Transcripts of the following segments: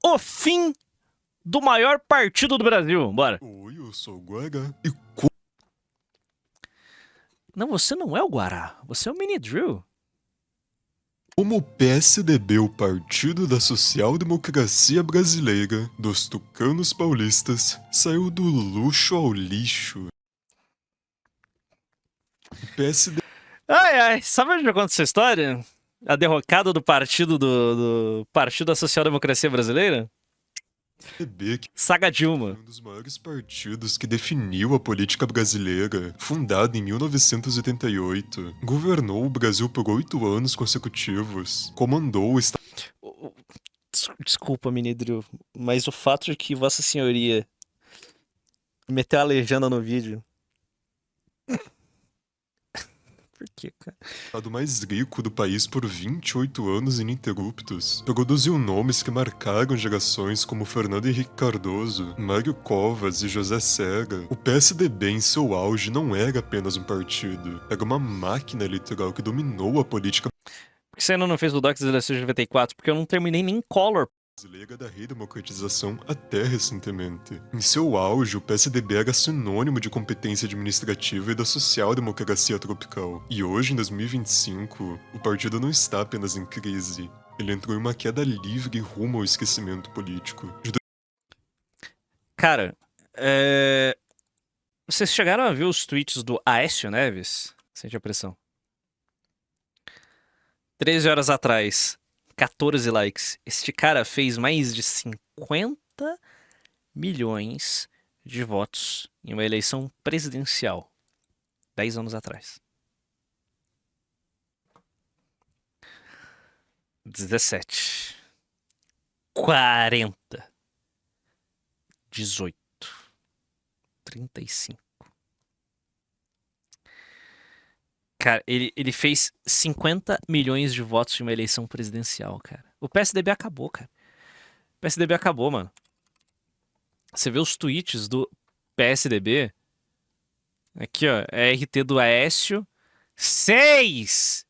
o fim do maior partido do Brasil. Bora. Oi, eu sou o Guará. E Não, você não é o Guará. Você é o Mini Drill. como o PSDB, o Partido da Social Democracia Brasileira, dos tucanos paulistas, saiu do luxo ao lixo. O PSD Ai, sabe onde aconteceu essa história? A derrocada do partido do Partido da Social Democracia Brasileira? que Saga foi Dilma. um dos maiores partidos que definiu a política brasileira, fundado em 1988, governou o Brasil por 8 anos consecutivos, comandou o Estado Desculpa, Mini Drill, mas o fato de que Vossa Senhoria meteu a legenda no vídeo. Por que, cara? mais rico do país por 28 anos ininterruptos, produziu nomes que marcaram gerações como Fernando Henrique Cardoso, Mário Covas e José Serra. O PSDB em seu auge não era apenas um partido, era uma máquina eleitoral que dominou a política Por que você ainda não fez o Docs das eleições de 94? Porque eu não terminei nem Collor. brasileira da redemocratização até recentemente. Em seu auge, o PSDB era sinônimo de competência administrativa e da social-democracia tropical. E hoje, em 2025, o partido não está apenas em crise. Ele entrou em uma queda livre rumo ao esquecimento político. Cara, vocês chegaram a ver os tweets do Aécio Neves? Sente a pressão. 13 horas atrás, 14 likes. Este cara fez mais de 50 milhões de votos em uma eleição presidencial. 10 anos atrás. 17. 40. 18. 35. Cara, ele fez 50 milhões de votos em uma eleição presidencial, cara. O PSDB acabou, cara. O PSDB acabou, mano. Você vê os tweets do PSDB. Aqui, ó. É RT do Aécio. 6!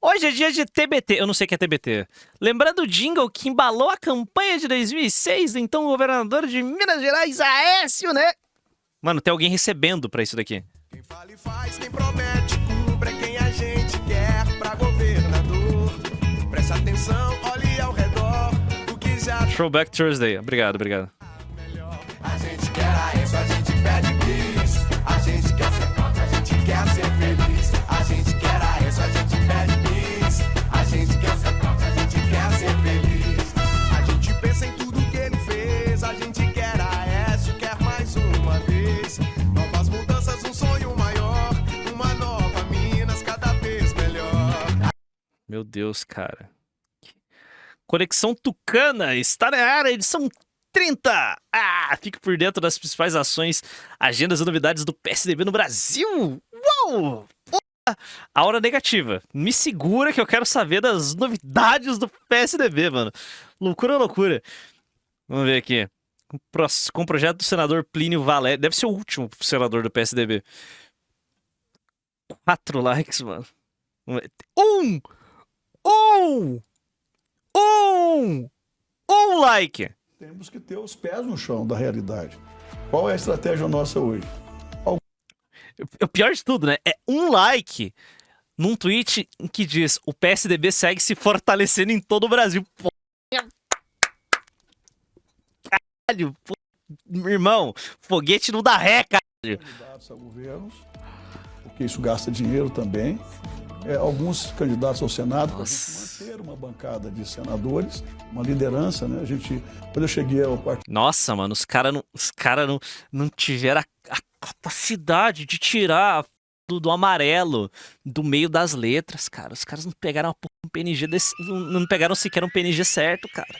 Hoje é dia de TBT. Eu não sei o que é TBT. Lembrando o jingle que embalou a campanha de 2006 do então governador de Minas Gerais, Aécio, né? Mano, tem alguém recebendo pra isso daqui. Quem fala e faz, quem promete, cumpre quem a gente quer pra governador. Presta atenção, olhe ao redor, o que já Throwback Thursday. Obrigado, obrigado. melhor. A gente quer a isso, a gente pede bis. A gente quer ser forte, a gente quer ser feliz. A gente quer a isso, a gente pede bis. A gente quer ser forte, a gente quer ser feliz. A gente pensa em tudo que ele fez. A gente quer a Écio, quer mais uma vez. Novas mudanças, um sonho maior. Uma nova Minas, cada vez melhor. Meu Deus, cara. Conexão Tucana está na área, edição 30. Fique por dentro das principais ações, agendas e novidades do PSDB no Brasil. Uou! Porra! A hora negativa. Me segura que eu quero saber das novidades do PSDB, mano. Loucura, loucura. Vamos ver aqui. Com o projeto do senador Plínio Valério. Deve ser o último senador do PSDB. 4 likes, mano. Um like. Temos que ter os pés no chão da realidade. Qual é a estratégia nossa hoje? O pior de tudo, né? É um like num tweet em que diz: o PSDB segue se fortalecendo em todo o Brasil. Pô. Caralho, pô. Irmão, foguete não dá ré, caralho. Candidatos a governos, porque isso gasta dinheiro também. Alguns candidatos ao Senado, para a gente manter uma bancada de senadores, uma liderança, né? Quando eu cheguei ao partido. Nossa, mano, os caras não tiveram a capacidade de tirar do amarelo do meio das letras, cara. Os caras não pegaram um PNG não pegaram sequer um PNG certo, cara.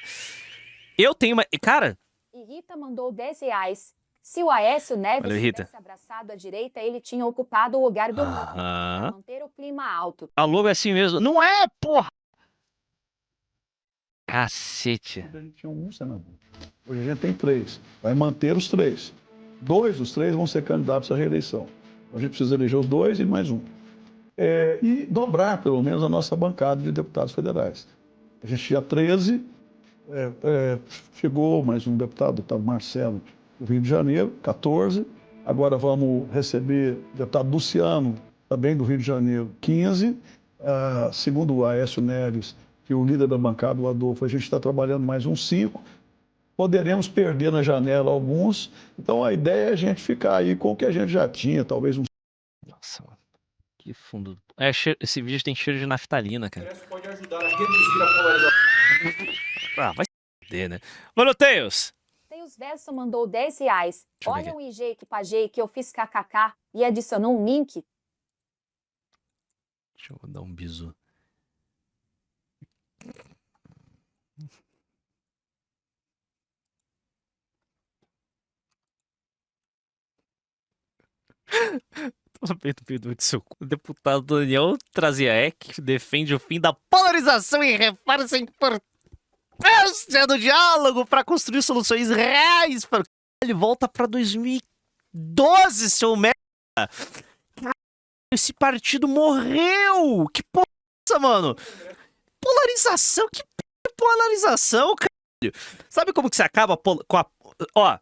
Eu tenho uma. Cara. E Rita mandou R$10. Se o Aécio Neves Valeu, Rita. tivesse abraçado a direita, ele tinha ocupado o lugar do Lula para manter o clima alto. A logo é assim mesmo. Não é, porra! Cacete. A gente tinha um senador. Hoje a gente tem 3. Vai manter os 3. 2 dos 3 vão ser candidatos à reeleição. A gente precisa eleger os 2 e mais um. E dobrar, pelo menos, a nossa bancada de deputados federais. A gente tinha 13, Chegou mais um deputado Marcelo, do Rio de Janeiro, 14. Agora vamos receber o deputado Luciano, também do Rio de Janeiro, 15. Segundo o Aécio Neves, que o líder da bancada, o Adolfo, a gente está trabalhando mais uns 5. Poderemos perder na janela alguns. Então a ideia é a gente ficar aí com o que a gente já tinha, talvez uns. Nossa, mano. Que fundo. Esse vídeo tem cheiro de naftalina, cara. Isso pode ajudar a reduzir a polarização. Ah, vai se fuder, né? Mano, Tails! Tails Verso mandou R$10. Deixa eu ver Olha aqui. o IG que paguei que eu fiz kkk e adicionou um link. Deixa eu dar um bisu. O deputado Daniel Traziaek defende o fim da polarização e reforça a importância do diálogo para construir soluções reais. Ele volta para 2012, seu merda. Esse partido morreu. Que porra é essa, mano? Polarização? Que polarização, caralho? Sabe como que você acaba com a... Ó,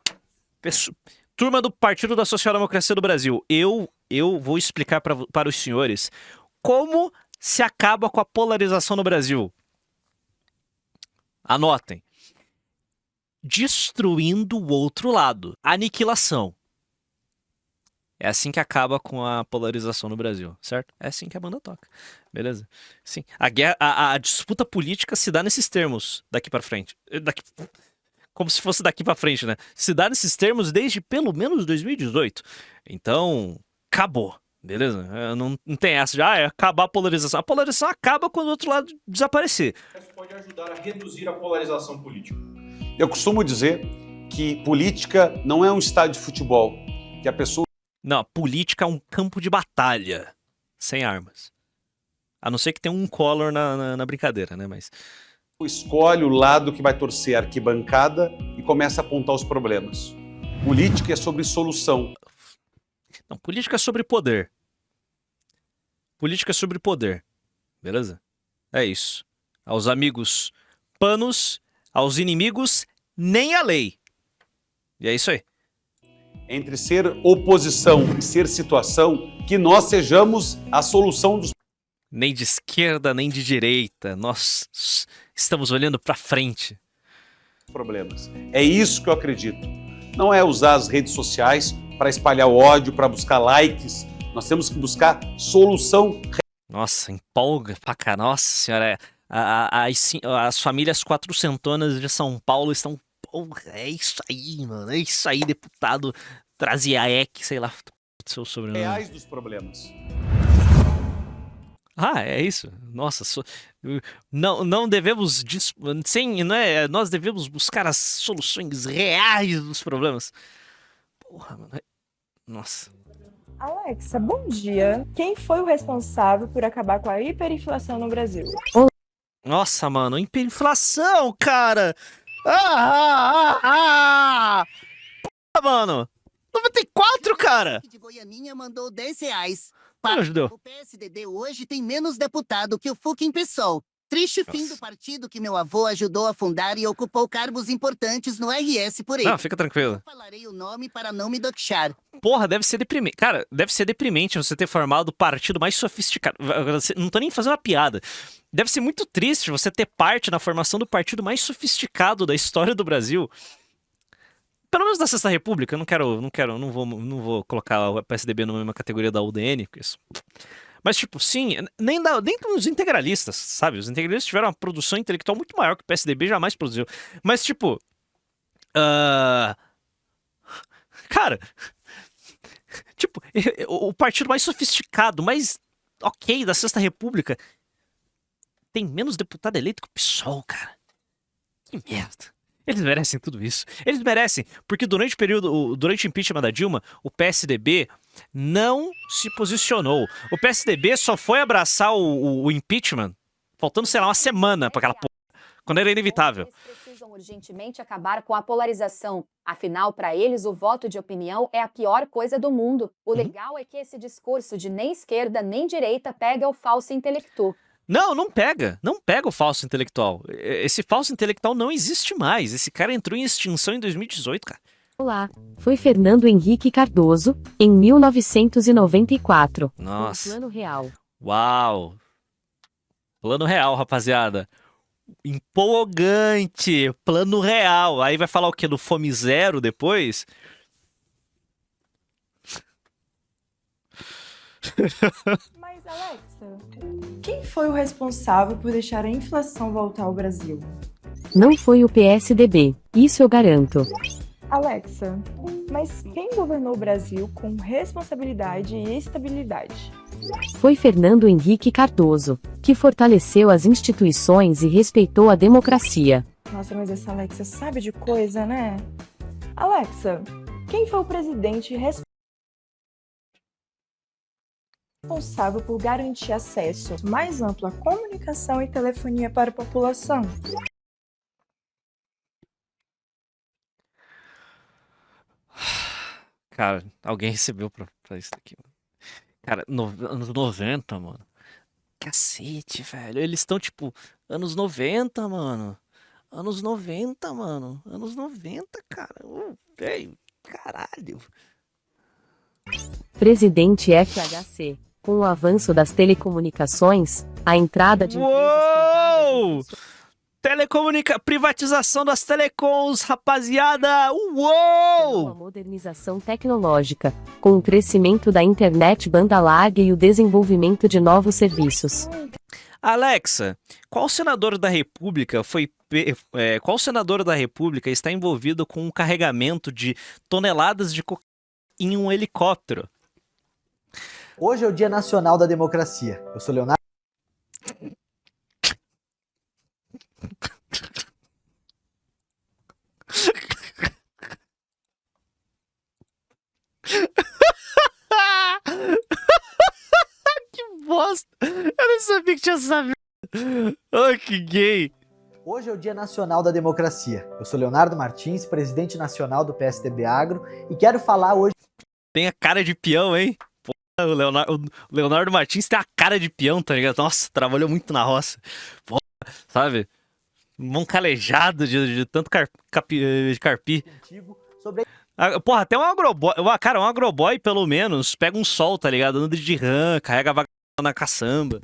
turma do Partido da Social Democracia do Brasil, eu vou explicar para os senhores como se acaba com a polarização no Brasil. Anotem. Destruindo o outro lado. Aniquilação. É assim que acaba com a polarização no Brasil, certo? É assim que a banda toca. Beleza? Sim. A disputa política se dá nesses termos daqui pra frente. Como se fosse daqui pra frente, né? Se dá nesses termos desde pelo menos 2018. Então, acabou. Beleza? Não tem essa de acabar a polarização. A polarização acaba quando o outro lado desaparecer. Isso pode ajudar a reduzir a polarização política. Eu costumo dizer que política não é um estádio de futebol, que a pessoa Não, política é um campo de batalha. Sem armas. A não ser que tenha um Collor na brincadeira, né? Mas... escolhe o lado que vai torcer a arquibancada e começa a apontar os problemas. Política é sobre solução. Não, política é sobre poder. Política é sobre poder. Beleza? É isso. Aos amigos, panos. Aos inimigos, nem a lei. E é isso aí. Entre ser oposição e ser situação, que nós sejamos a solução dos Nem de esquerda, nem de direita. Nós estamos olhando pra frente. problemas. É isso que eu acredito. Não é usar as redes sociais para espalhar ódio, para buscar likes. Nós temos que buscar solução. Nossa, empolga pra cá. Nossa senhora. As famílias quatrocentonas de São Paulo estão... Porra, é isso aí, mano. É isso aí, deputado Traziaek, sei lá, seu sobrenome. Reais dos problemas. Ah, é isso. Nossa, não devemos... Sim, não é? Nós devemos buscar as soluções reais dos problemas. Porra, mano. Nossa. Alexa, bom dia. Quem foi o responsável por acabar com a hiperinflação no Brasil? Nossa, mano. Hiperinflação, cara. Porra, mano. 94, cara. De Goianinha mandou R$10. Não ajudou. O PSDB hoje tem menos deputado que o fucking PSOL. Triste fim Nossa. do partido que meu avô ajudou a fundar e ocupou cargos importantes no RS por ele. Não, fica tranquilo. Não falarei o nome para não me doxar. Porra, deve ser deprimente. Cara, deve ser deprimente você ter formado o partido mais sofisticado. Não tô nem fazendo uma piada. Deve ser muito triste você ter parte na formação do partido mais sofisticado da história do Brasil. Pelo menos da Sexta República. Não vou colocar o PSDB na mesma categoria da UDN, porque isso... Mas, tipo, sim, nem dos integralistas, sabe? Os integralistas tiveram uma produção intelectual muito maior que o PSDB jamais produziu. Mas, tipo... Cara... Tipo, o partido mais sofisticado, mais ok da Sexta República tem menos deputado eleito que o PSOL, cara. Que merda. Eles merecem tudo isso. Eles merecem, porque durante o impeachment da Dilma, o PSDB não se posicionou. O PSDB só foi abraçar o impeachment faltando, sei lá, uma semana pra aquela porra, quando era inevitável. Eles precisam urgentemente acabar com a polarização. Afinal, para eles, o voto de opinião é a pior coisa do mundo. O legal é que esse discurso de nem esquerda nem direita pega o falso intelecto. Não, não pega. Não pega o falso intelectual. Esse falso intelectual não existe mais. Esse cara entrou em extinção em 2018, cara. Olá, foi Fernando Henrique Cardoso, em 1994. Nossa. Com Plano Real. Uau. Plano real, rapaziada. Empolgante. Plano real. Aí vai falar o quê? Do Fome Zero depois? Mas, Alexa, quem foi o responsável por deixar a inflação voltar ao Brasil? Não foi o PSDB, isso eu garanto. Alexa, mas quem governou o Brasil com responsabilidade e estabilidade? Foi Fernando Henrique Cardoso, que fortaleceu as instituições e respeitou a democracia. Nossa, mas essa Alexa sabe de coisa, né? Alexa, quem foi o presidente responsável por garantir acesso mais amplo à comunicação e telefonia para a população? Cara, alguém recebeu pra isso daqui. Cara, anos 90, mano. Cacete, velho. Eles estão, tipo, anos 90, mano. Anos 90, mano. Anos 90, cara. Velho, caralho. Presidente FHC. Com o avanço das telecomunicações, a entrada de Uou! Privatização das telecoms, rapaziada! a Uou! modernização tecnológica, com o crescimento da internet banda larga e o desenvolvimento de novos serviços. Alexa, qual senador da República qual senador da República está envolvido com o carregamento de toneladas de cocaína em um helicóptero? Hoje é o Dia Nacional da Democracia. Eu sou Leonardo. Que bosta! Eu nem sabia que tinha sabido. Ai, que gay. Hoje é o Dia Nacional da Democracia. Eu sou Leonardo Martins, presidente nacional do PSDB Agro, e quero falar hoje... Tem a cara de peão, hein? Porra, o Leonardo Martins tem a cara de peão, tá ligado? Nossa, trabalhou muito na roça. Porra, sabe? Mão calejado de tanto de carpi. Sobre... Porra, até um agroboy. Cara, um agroboy, pelo menos, pega um sol, tá ligado? Anda de rã, carrega a vaca na caçamba,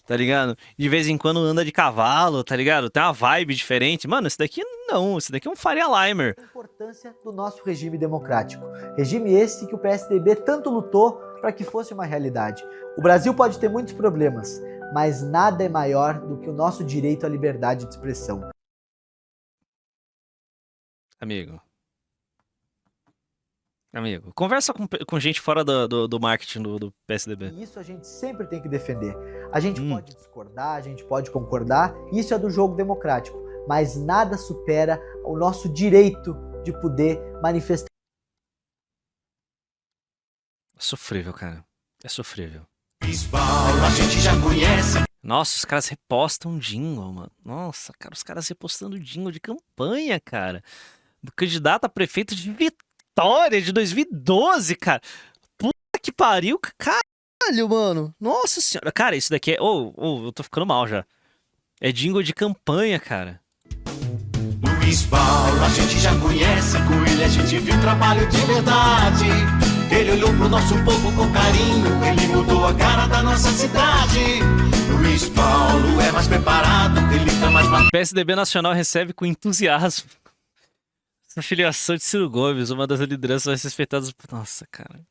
tá ligado? De vez em quando anda de cavalo, tá ligado? Tem uma vibe diferente. Mano, esse daqui não. Esse daqui é um Faria Limer. A importância do nosso regime democrático. Regime esse que o PSDB tanto lutou para que fosse uma realidade. O Brasil pode ter muitos problemas, mas nada é maior do que o nosso direito à liberdade de expressão. Amigo, conversa com gente fora do marketing do PSDB. E isso a gente sempre tem que defender. A gente pode discordar, a gente pode concordar, isso é do jogo democrático, mas nada supera o nosso direito de poder manifestar. É sofrível, cara. É sofrível. A gente já conhece. Nossa, os caras repostam jingle, mano. Nossa, cara, os caras repostando jingle de campanha, cara. Do candidato a prefeito de Vitória de 2012, cara. Puta que pariu, caralho, mano. Nossa senhora. Cara, isso daqui é... eu tô ficando mal já. É jingle de campanha, cara. Luiz Paulo, a gente já conhece. Com ele a gente viu trabalho de verdade. Ele olhou pro nosso povo com carinho. Ele mudou a cara da nossa cidade. Luiz Paulo é mais preparado. Ele tá mais... PSDB Nacional recebe com entusiasmo a filiação de Ciro Gomes, uma das lideranças mais respeitadas. Nossa, cara.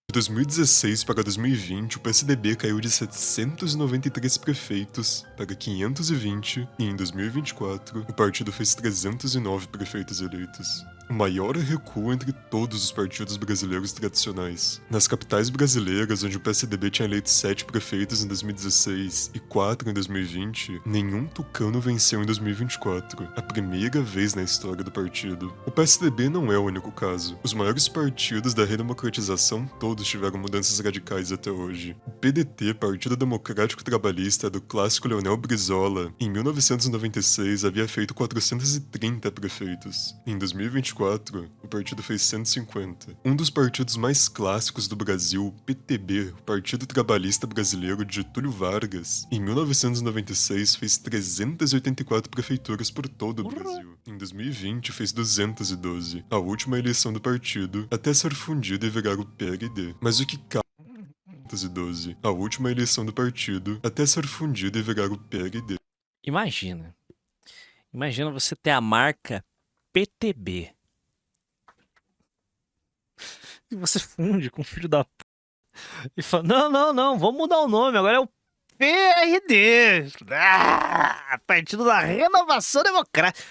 De 2016 para 2020, o PSDB caiu de 793 prefeitos para 520 e em 2024 o partido fez 309 prefeitos eleitos. O maior recuo entre todos os partidos brasileiros tradicionais. Nas capitais brasileiras, onde o PSDB tinha eleito 7 prefeitos em 2016 e 4 em 2020, nenhum tucano venceu em 2024, a primeira vez na história do partido. O PSDB não é o único caso. Os maiores partidos da redemocratização todos tiveram mudanças radicais até hoje. O PDT, Partido Democrático Trabalhista, do clássico Leonel Brizola, em 1996 havia feito 430 prefeitos. Em 2024, 2024, o partido fez 150. Um dos partidos mais clássicos do Brasil, o PTB, o Partido Trabalhista Brasileiro de Getúlio Vargas, em 1996 fez 384 prefeituras por todo o Brasil. Em 2020 fez 212, a última eleição do partido, até ser fundido e virar o PRD. Mas o que 212, a última eleição do partido, até ser fundido e virar o PRD. Imagina você ter a marca PTB. E você funde com o filho da p... E fala, não, vamos mudar o nome, agora é o PRD. Partido da Renovação Democrática.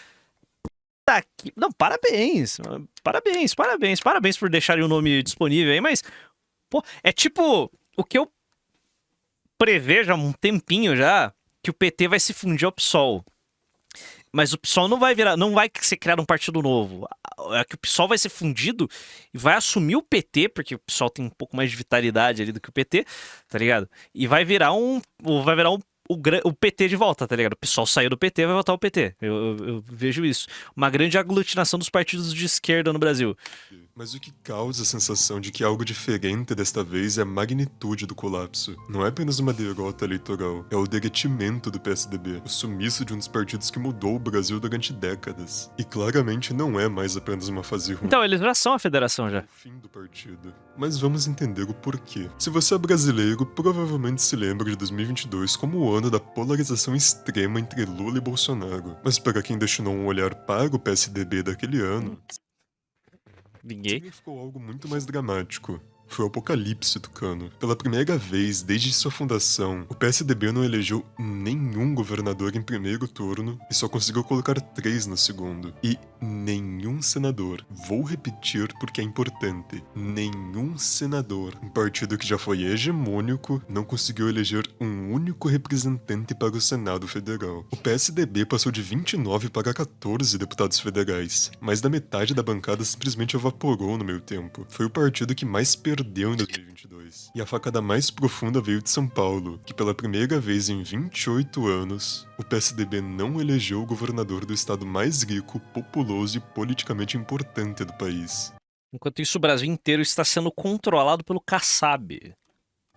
Não, parabéns por deixarem o nome disponível aí, mas, pô, é tipo o que eu prevejo há um tempinho já, que o PT vai se fundir ao PSOL. Mas o PSOL não vai ser criado um partido novo. É que o PSOL vai ser fundido e vai assumir o PT, porque o PSOL tem um pouco mais de vitalidade ali do que o PT, tá ligado? E vai virar o PT de volta, tá ligado? O PSOL saiu do PT, vai voltar ao PT. Eu vejo isso. Uma grande aglutinação dos partidos de esquerda no Brasil. Mas o que causa a sensação de que algo diferente desta vez é a magnitude do colapso. Não é apenas uma derrota eleitoral, é o derretimento do PSDB, o sumiço de um dos partidos que mudou o Brasil durante décadas. E claramente não é mais apenas uma fase ruim. Então, eles já são a federação já. O fim do partido. Mas vamos entender o porquê. Se você é brasileiro, provavelmente se lembra de 2022 como o ano da polarização extrema entre Lula e Bolsonaro. Mas para quem destinou um olhar para o PSDB daquele ano, significou algo muito mais dramático. Foi o apocalipse tucano. Pela primeira vez desde sua fundação, o PSDB não elegeu nenhum governador em primeiro turno e só conseguiu colocar 3 no segundo. E nenhum senador. Vou repetir porque é importante. Nenhum senador. Um partido que já foi hegemônico não conseguiu eleger um único representante para o Senado Federal. O PSDB passou de 29 para 14 deputados federais. Mais da metade da bancada simplesmente evaporou no meio tempo. Foi o partido que mais perdeu em 2022. E a facada mais profunda veio de São Paulo, que pela primeira vez em 28 anos, o PSDB não elegeu o governador do estado mais rico, populoso e politicamente importante do país. Enquanto isso, o Brasil inteiro está sendo controlado pelo Kassab.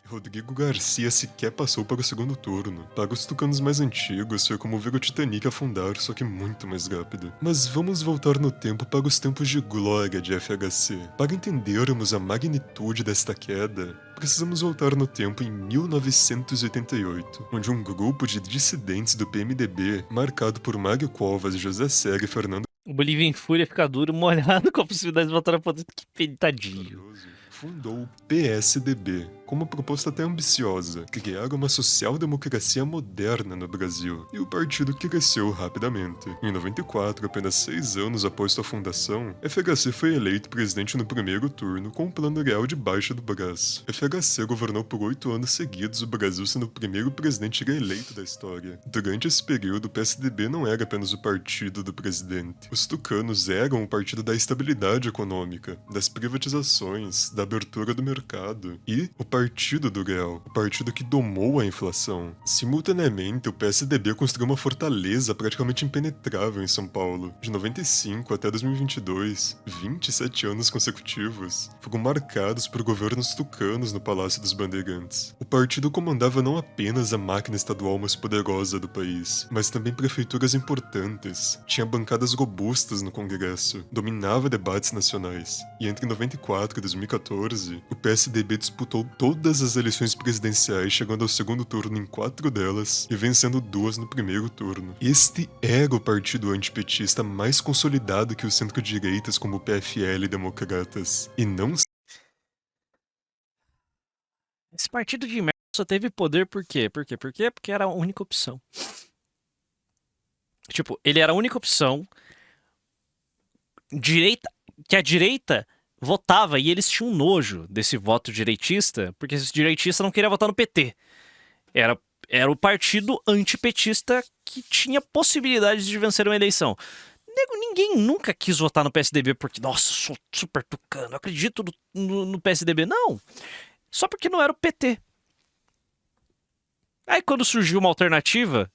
Rodrigo Garcia sequer passou para o segundo turno. Para os tucanos mais antigos, foi como ver o Titanic afundar, só que muito mais rápido. Mas vamos voltar no tempo para os tempos de glória de FHC. Para entendermos a magnitude desta queda, precisamos voltar no tempo em 1988, onde um grupo de dissidentes do PMDB, marcado por Mário Covas, José Serra e Fernando... O Bolívia em fúria fica duro, molhado com a possibilidade de voltar a poder. Que pentadinho. Fundou o PSDB, com uma proposta até ambiciosa, criar uma social-democracia moderna no Brasil, e o partido cresceu rapidamente. Em 94, apenas 6 anos após sua fundação, FHC foi eleito presidente no primeiro turno com um plano real debaixo do braço. FHC governou por 8 anos seguidos o Brasil sendo o primeiro presidente reeleito da história. Durante esse período, o PSDB não era apenas o partido do presidente. Os tucanos eram o partido da estabilidade econômica, das privatizações, da abertura do mercado e o Partido do Real, o partido que domou a inflação. Simultaneamente, o PSDB construiu uma fortaleza praticamente impenetrável em São Paulo. De 95 até 2022, 27 anos consecutivos, foram marcados por governos tucanos no Palácio dos Bandeirantes. O partido comandava não apenas a máquina estadual mais poderosa do país, mas também prefeituras importantes, tinha bancadas robustas no Congresso, dominava debates nacionais, e entre 94 e 2014, o PSDB disputou todas as eleições presidenciais, chegando ao segundo turno em 4 delas e vencendo 2 no primeiro turno. Este era o partido antipetista mais consolidado que os centro-direitas como o PFL e Democratas, e não... Esse partido de merda só teve poder por quê? Porque era a única opção. Tipo, ele era a única opção que a direita votava, e eles tinham nojo desse voto direitista, porque esse direitista não queria votar no PT. Era o partido antipetista que tinha possibilidades de vencer uma eleição. Ninguém nunca quis votar no PSDB porque, nossa, sou super tucano, acredito no PSDB. Não, só porque não era o PT. Aí quando surgiu uma alternativa,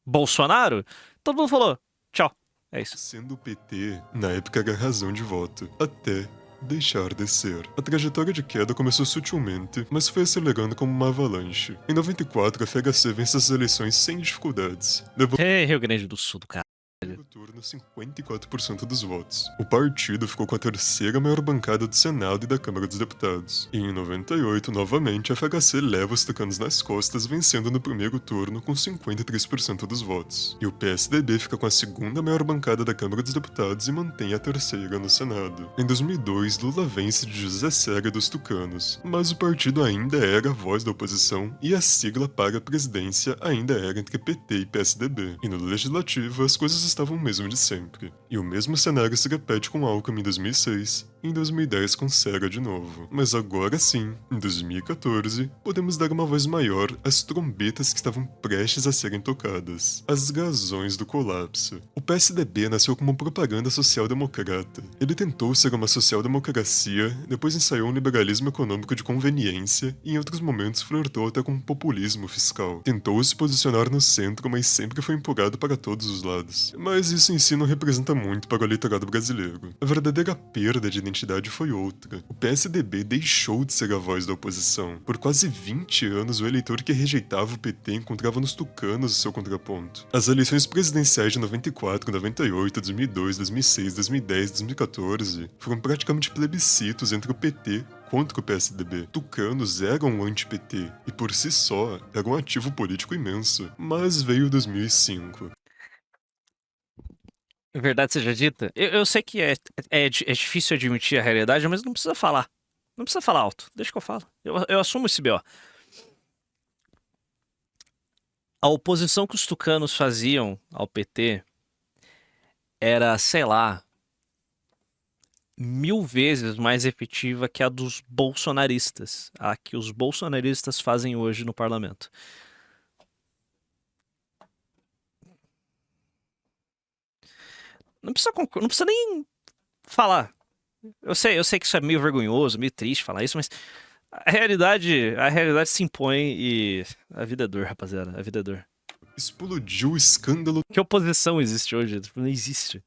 Bolsonaro, todo mundo falou, tchau, É isso. Sendo o PT, na época, era a razão de voto, até deixar de ser. A trajetória de queda começou sutilmente, mas foi acelerando como uma avalanche. Em 94, a FHC vence as eleições sem dificuldades, levando Rio Grande do Sul, do cara. no turno 54% dos votos. O partido ficou com a terceira maior bancada do Senado e da Câmara dos Deputados. E em 98, novamente, a FHC leva os tucanos nas costas, vencendo no primeiro turno com 53% dos votos. E o PSDB fica com a segunda maior bancada da Câmara dos Deputados e mantém a terceira no Senado. Em 2002, Lula vence de José Serra dos tucanos, mas o partido ainda era a voz da oposição e a sigla para a presidência ainda era entre PT e PSDB. E no Legislativo, as coisas estavam o mesmo de sempre. E o mesmo cenário se repete com Alckmin em 2006 e em 2010 com Serra de novo. Mas agora sim, em 2014, podemos dar uma voz maior às trombetas que estavam prestes a serem tocadas. As razões do colapso. O PSDB nasceu como propaganda social-democrata. Ele tentou ser uma social-democracia, depois ensaiou um liberalismo econômico de conveniência e em outros momentos flertou até com um populismo fiscal. Tentou se posicionar no centro, mas sempre foi empurrado para todos os lados. Mas isso em si não representa muito para o eleitorado brasileiro. A verdadeira perda de identidade foi outra. O PSDB deixou de ser a voz da oposição. Por quase 20 anos, o eleitor que rejeitava o PT encontrava nos tucanos o seu contraponto. As eleições presidenciais de 94, 98, 2002, 2006, 2010, 2014 foram praticamente plebiscitos entre o PT contra o PSDB. Tucanos eram anti-PT e por si só era um ativo político imenso. Mas veio 2005. Verdade seja dita, eu sei que é difícil admitir a realidade, mas não precisa falar. Não precisa falar alto. Deixa que eu falo. Eu assumo esse BO. A oposição que os tucanos faziam ao PT era, sei lá, 1000 vezes mais efetiva que a dos bolsonaristas. A que os bolsonaristas fazem hoje no parlamento. Não precisa nem falar. Eu sei que isso é meio vergonhoso, meio triste falar isso, mas a realidade se impõe e a vida é dor, rapaziada. A vida é dor. Explodiu o escândalo. Que oposição existe hoje? Não existe.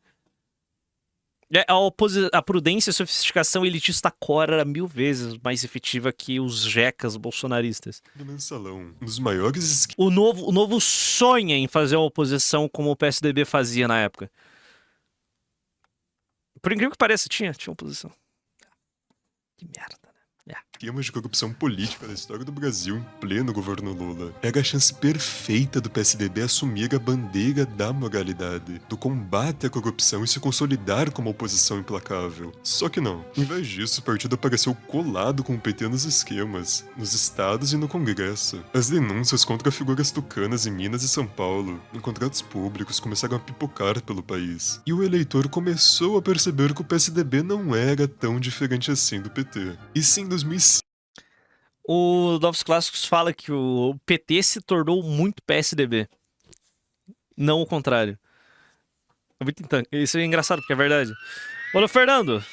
A prudência e a sofisticação elitista core era 1000 vezes mais efetiva que os jecas bolsonaristas. Do mensalão, um dos maiores o novo sonha em fazer uma oposição como o PSDB fazia na época. Por incrível que pareça, tinha oposição. Que merda, né? esquemas de corrupção política da história do Brasil em pleno governo Lula. Era a chance perfeita do PSDB assumir a bandeira da moralidade, do combate à corrupção e se consolidar como oposição implacável. Só que não. Em vez disso, o partido apareceu colado com o PT nos esquemas, nos estados e no Congresso. As denúncias contra figuras tucanas em Minas e São Paulo, em contratos públicos, começaram a pipocar pelo país. E o eleitor começou a perceber que o PSDB não era tão diferente assim do PT. E sim, em 2005, o Novos Clássicos fala que o PT se tornou muito PSDB. Não o contrário. Isso é engraçado, porque é verdade. Olá, Fernando.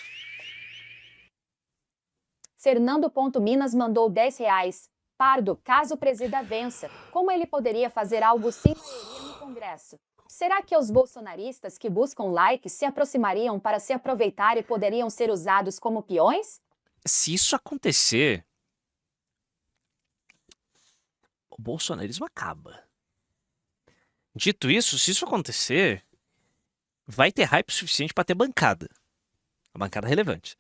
Fernando.Minas mandou R$10. Pardo, caso o presida vença, como ele poderia fazer algo sem maioria no Congresso? Será que os bolsonaristas que buscam likes se aproximariam para se aproveitar e poderiam ser usados como peões? Se isso acontecer, o bolsonarismo acaba. Dito isso, se isso acontecer, vai ter hype suficiente para ter bancada. A bancada relevante.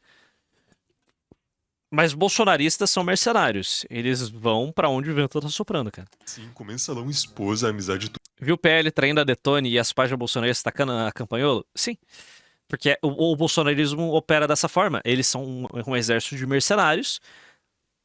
Mas bolsonaristas são mercenários. Eles vão pra onde o vento tá soprando, cara. Sim, com mensalão expôs a amizade... Viu o PL traindo a Detone e as páginas bolsonaristas tacando a campanhola? Sim. Porque o bolsonarismo opera dessa forma. Eles são um exército de mercenários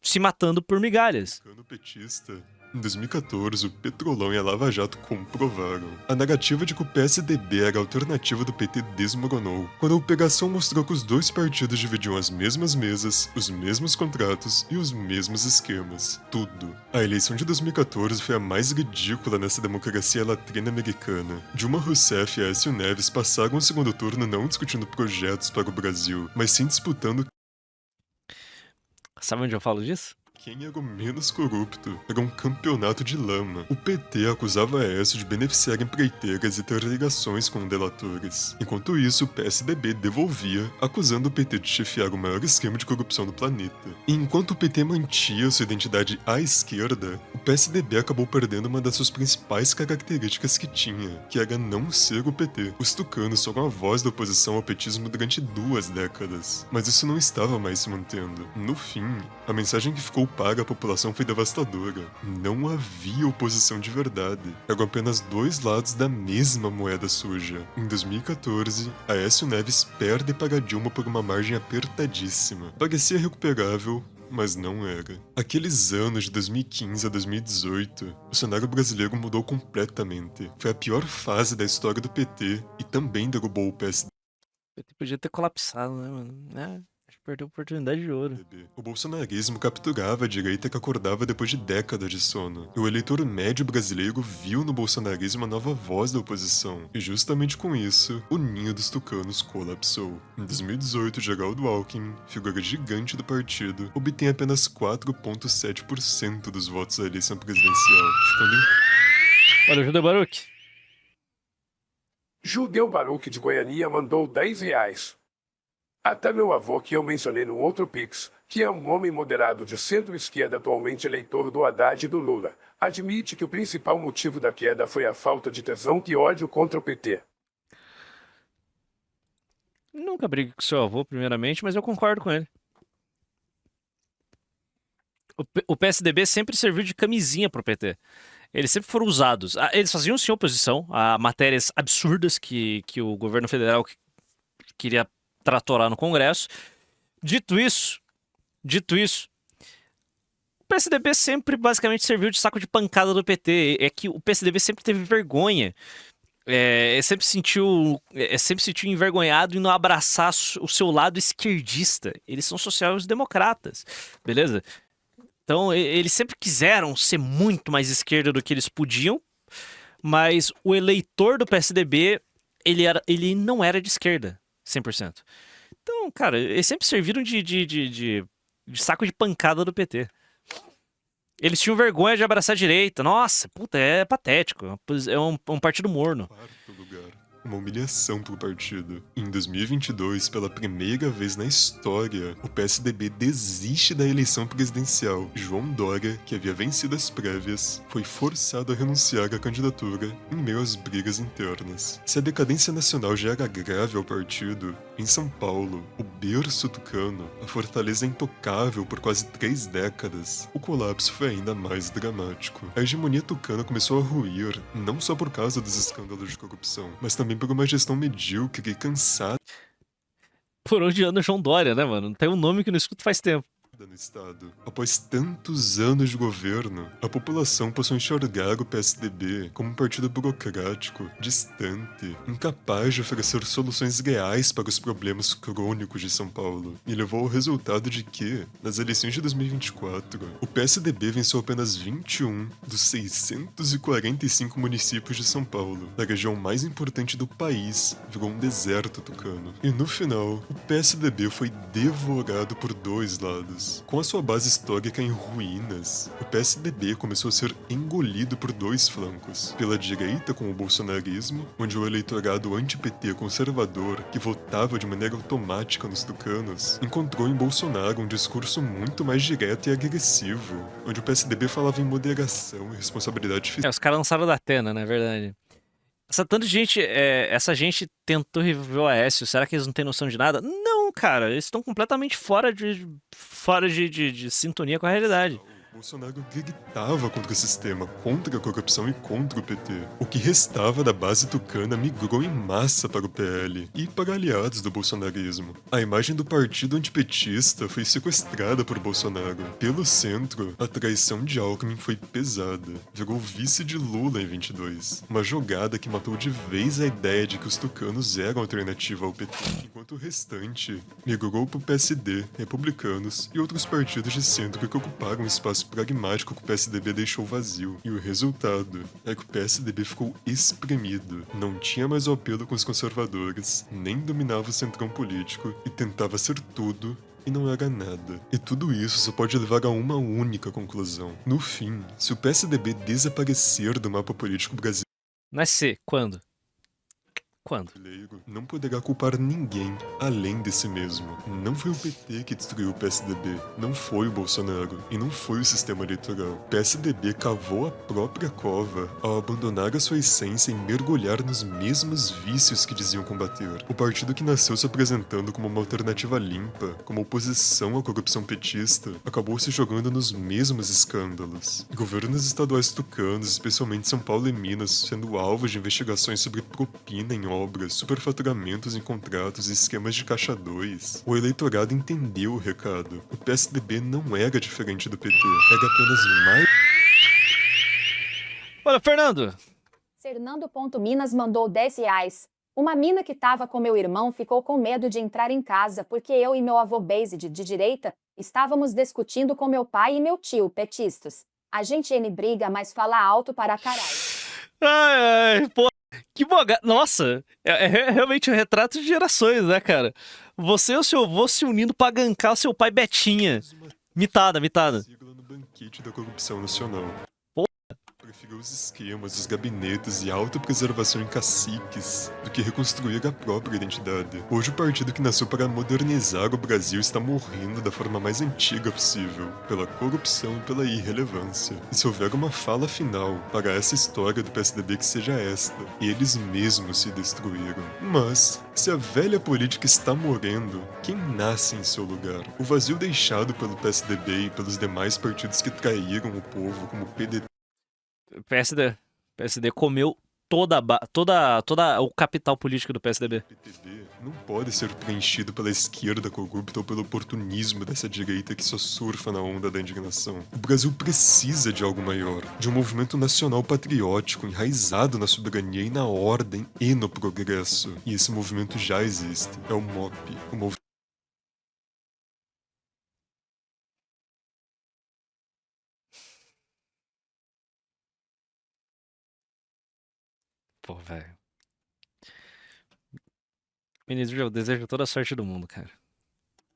se matando por migalhas. Petista. Em 2014, o Petrolão e a Lava Jato comprovaram. A narrativa de que o PSDB era a alternativa do PT desmoronou, quando a operação mostrou que os dois partidos dividiam as mesmas mesas, os mesmos contratos e os mesmos esquemas. Tudo. A eleição de 2014 foi a mais ridícula nessa democracia latina-americana. Dilma Rousseff e Aécio Neves passaram o segundo turno não discutindo projetos para o Brasil, mas sim disputando... Sabe onde eu falo disso? quem era o menos corrupto era um campeonato de lama. O PT acusava Aécio de beneficiar empreiteiras e ter ligações com delatores. Enquanto isso, o PSDB devolvia, acusando o PT de chefiar o maior esquema de corrupção do planeta. E enquanto o PT mantinha sua identidade à esquerda, o PSDB acabou perdendo uma das suas principais características que tinha, que era não ser o PT. Os tucanos foram a voz da oposição ao petismo durante 2 décadas, mas isso não estava mais se mantendo. No fim, a mensagem que ficou para a população foi devastadora. Não havia oposição de verdade. Eram apenas 2 lados da mesma moeda suja. Em 2014, Aécio Neves perde para Dilma por uma margem apertadíssima. Parecia recuperável, mas não era. Aqueles anos de 2015 a 2018, o cenário brasileiro mudou completamente. Foi a pior fase da história do PT e também derrubou o PSD. O PT podia ter colapsado, né, mano? Acho que perdeu a oportunidade de ouro. O bolsonarismo capturava a direita que acordava depois de décadas de sono. E o eleitor médio brasileiro viu no bolsonarismo uma nova voz da oposição. E justamente com isso, o ninho dos tucanos colapsou. Em 2018, Geraldo Alckmin, figura gigante do partido, obtém apenas 4,7% dos votos da eleição presidencial, ficando em... Olha o Judeu Baruch. Judeu Baruch de Goiânia mandou R$10. Até meu avô, que eu mencionei no outro Pix, que é um homem moderado de centro-esquerda atualmente eleitor do Haddad e do Lula, admite que o principal motivo da queda foi a falta de tesão e ódio contra o PT. Nunca brigue com seu avô, primeiramente, mas eu concordo com ele. O PSDB sempre serviu de camisinha pro PT. Eles sempre foram usados. Eles faziam sim oposição a matérias absurdas que o governo federal queria tratorar no Congresso. Dito isso, o PSDB sempre basicamente serviu de saco de pancada do PT. É que o PSDB sempre teve vergonha. Sempre se sentiu envergonhado em não abraçar o seu lado esquerdista. Eles são sociais-democratas, beleza? Então, eles sempre quiseram ser muito mais esquerda do que eles podiam, mas o eleitor do PSDB, ele não era de esquerda, 100%. Então, cara, eles sempre serviram de saco de pancada do PT. Eles tinham vergonha de abraçar a direita. Nossa, puta, é patético. É um partido morno. Quarto lugar. Uma humilhação pro partido. Em 2022, pela primeira vez na história, o PSDB desiste da eleição presidencial. João Dória, que havia vencido as prévias, foi forçado a renunciar à candidatura em meio às brigas internas. Se a decadência nacional já era grave ao partido, em São Paulo, o berço tucano, a fortaleza intocável por quase 3 décadas, o colapso foi ainda mais dramático. A hegemonia tucana começou a ruir, não só por causa dos escândalos de corrupção, mas também por uma gestão medíocre e cansada Por onde anda João Dória, né, mano? Tem um nome que eu não escuto faz tempo. no estado. Após tantos anos de governo, a população passou a enxergar o PSDB como um partido burocrático, distante, incapaz de oferecer soluções reais para os problemas crônicos de São Paulo, e levou ao resultado de que, nas eleições de 2024, o PSDB venceu apenas 21 dos 645 municípios de São Paulo. A região mais importante do país virou um deserto tucano. E no final, o PSDB foi devorado por 2 lados. Com a sua base histórica em ruínas, o PSDB começou a ser engolido por 2 flancos. Pela direita, com o bolsonarismo, onde o eleitorado anti-PT conservador, que votava de maneira automática nos tucanos, encontrou em Bolsonaro um discurso muito mais direto e agressivo, onde o PSDB falava em moderação e responsabilidade fiscal. Os caras lançaram da Atena, né? Verdade. Essa gente tentou reviver o Aécio. Será que eles não têm noção de nada? Não, cara. Eles estão completamente fora de sintonia com a realidade. Bolsonaro gritava contra o sistema, contra a corrupção e contra o PT. O que restava da base tucana migrou em massa para o PL e para aliados do bolsonarismo. A imagem do partido antipetista foi sequestrada por Bolsonaro. Pelo centro, a traição de Alckmin foi pesada. Virou vice de Lula em 22. Uma jogada que matou de vez a ideia de que os tucanos eram alternativa ao PT. Enquanto o restante migrou para o PSD, republicanos e outros partidos de centro que ocuparam espaço pragmático que o PSDB deixou vazio. E o resultado é que o PSDB ficou espremido. Não tinha mais o apelo com os conservadores, nem dominava o centrão político e tentava ser tudo e não era nada. E tudo isso só pode levar a uma única conclusão. No fim, se o PSDB desaparecer do mapa político brasileiro, Nascer, quando? Quando? não poderá culpar ninguém além de si mesmo. Não foi o PT que destruiu o PSDB, não foi o Bolsonaro e não foi o sistema eleitoral. O PSDB cavou a própria cova ao abandonar a sua essência e mergulhar nos mesmos vícios que diziam combater. O partido que nasceu se apresentando como uma alternativa limpa, como oposição à corrupção petista, acabou se jogando nos mesmos escândalos. Governos estaduais tucanos, especialmente São Paulo e Minas, sendo alvos de investigações sobre propina em obras, superfaturamentos em contratos e esquemas de caixa 2. O eleitorado entendeu o recado. O PSDB não era diferente do PT, era apenas mais... Olha, Fernando! Fernando.Minas mandou R$10. Uma mina que tava com meu irmão ficou com medo de entrar em casa porque eu e meu avô Based de direita estávamos discutindo com meu pai e meu tio, petistas. A gente briga, mas fala alto para caralho. Ai, pô. Que boga... Nossa, é realmente um retrato de gerações, né, cara? Você e o seu avô se unindo pra gankar o seu pai Betinha. Mitada. no banquete da corrupção nacional. Porra. Preferiu os esquemas, os gabinetes e a autopreservação em caciques do que reconstruir a própria identidade. Hoje o partido que nasceu para modernizar o Brasil está morrendo da forma mais antiga possível, pela corrupção e pela irrelevância. E se houver uma fala final para essa história do PSDB que seja esta, eles mesmos se destruíram. Mas, se a velha política está morrendo, quem nasce em seu lugar? O vazio deixado pelo PSDB e pelos demais partidos que traíram o povo, como o PDT, O PSD comeu toda o capital político do PSDB. não pode ser preenchido pela esquerda corrupta ou pelo oportunismo dessa direita que só surfa na onda da indignação. O Brasil precisa de algo maior, de um movimento nacional patriótico enraizado na soberania e na ordem e no progresso. E esse movimento já existe. É o MOP, o movimento Pô, velho. Ministro, eu desejo toda a sorte do mundo, cara.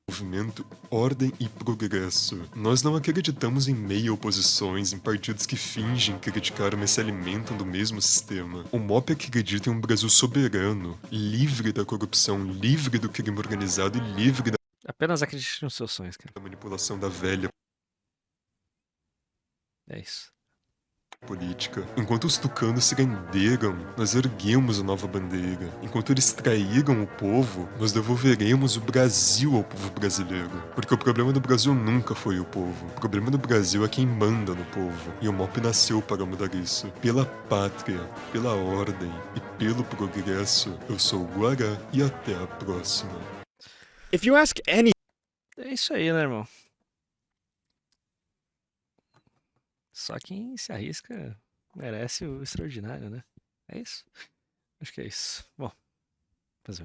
Movimento, ordem e progresso. Nós não acreditamos em meia-oposições, em partidos que fingem criticar, mas se alimentam do mesmo sistema. O MOP acredita em um Brasil soberano, livre da corrupção, livre do crime organizado e livre da Apenas acredite nos seus sonhos, cara. manipulação da velha É isso. política. Enquanto os tucanos se renderam, nós erguemos a nova bandeira. Enquanto eles traíram o povo, nós devolveremos o Brasil ao povo brasileiro. Porque o problema do Brasil nunca foi o povo. O problema do Brasil é quem manda no povo. E o MOP nasceu para mudar isso. Pela pátria, pela ordem e pelo progresso, eu sou o Guará e até a próxima. If you ask any... É isso aí, né, irmão? Só quem se arrisca merece o extraordinário, né? É isso? Acho que é isso. Bom, fazer o quê?